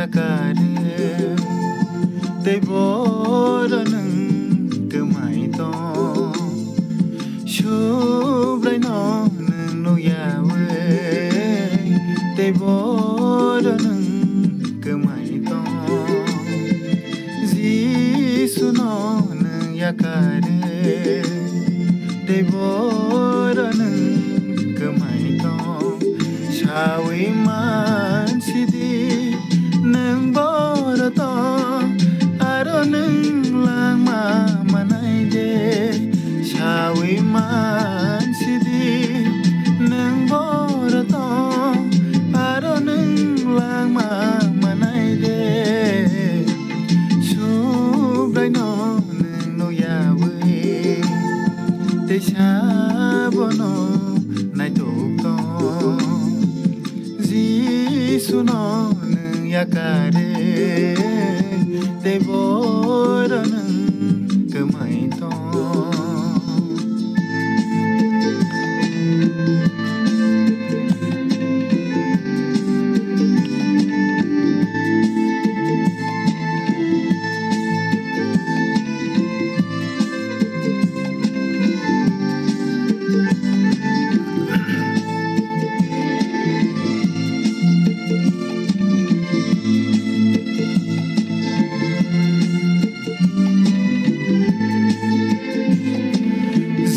yakare te boranang kemaito shubrai no no yawe te boranang kemaito jisu no yakare te boranang kemaito shawi man sidi nang borato aro nang lama manai de shawi man sidi nang borato aro nang lama manai de subrai no nang no yawe te shabono nai to jisu no yakare te boranang kemaito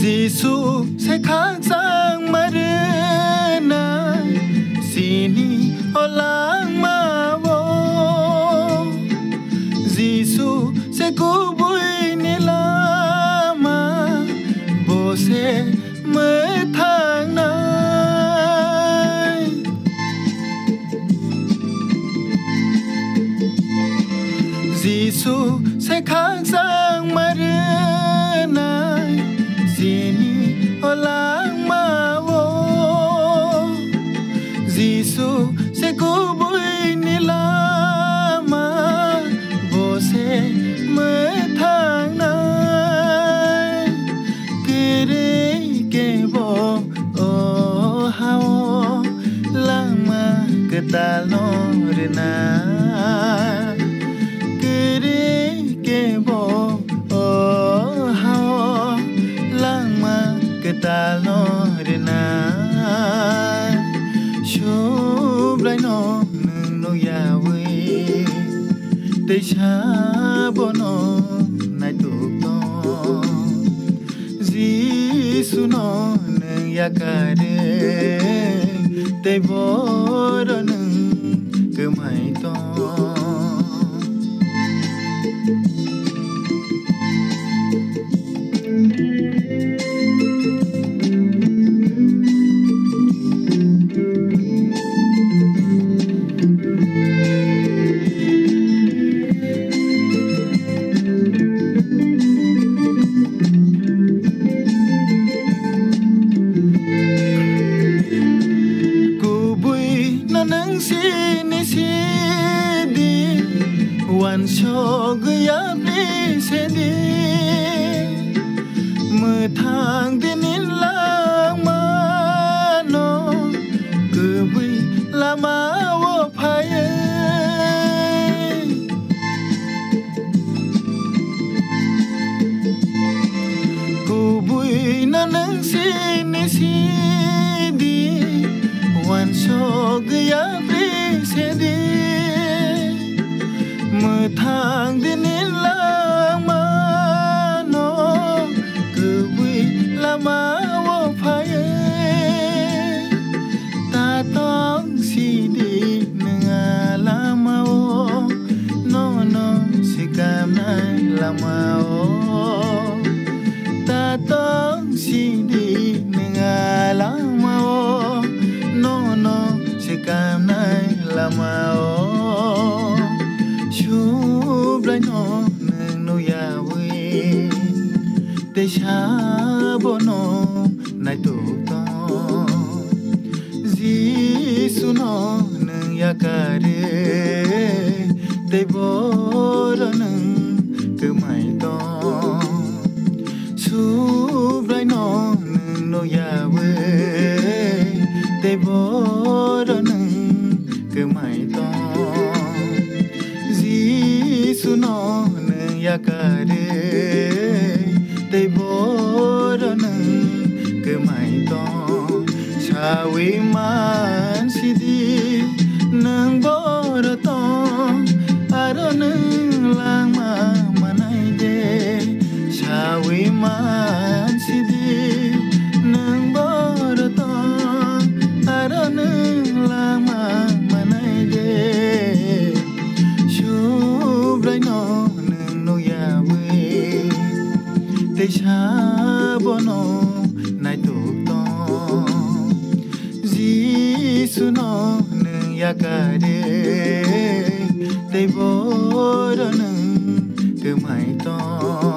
Jisu se khang sang marina sini olang ma wo Jisu se kubui ni lama bo se me thang nai Jisu se khang sang marina sini olang ma wo Jisu se kubui ni lama bo se me thang nai kere ke bo o hao lama ketalo rena kere ke bo o hao ketalo rena shubrai no no yawe te shabono nai to jisu no yakare te boranang kemaito sini sidi wan shog ya pri sedi methang dinin lama no kubui lama wo phaye kubui nanang sini sidi wan shog ya sedi methang dinin lama no kubui lama wo phaye ta tong sidi nga lama wo no no sikam nai lama wo ta tong sidi nga lama wo no no sikam nai lama o shubrai no no yawe te shabono nai to jisu no yakare te boranang kemaito shubrai no no yawe te boranang kemaito ya kare te boro nung ke mai tong chawi man sidi nung boro tong aro nung lang ma manai de chawi man sidi nung boro tong aro nung lang ma manai de shubrai no nung no ya we te cha bono nai tu tong Gisu no nung ya kare te boro nung ke mai tong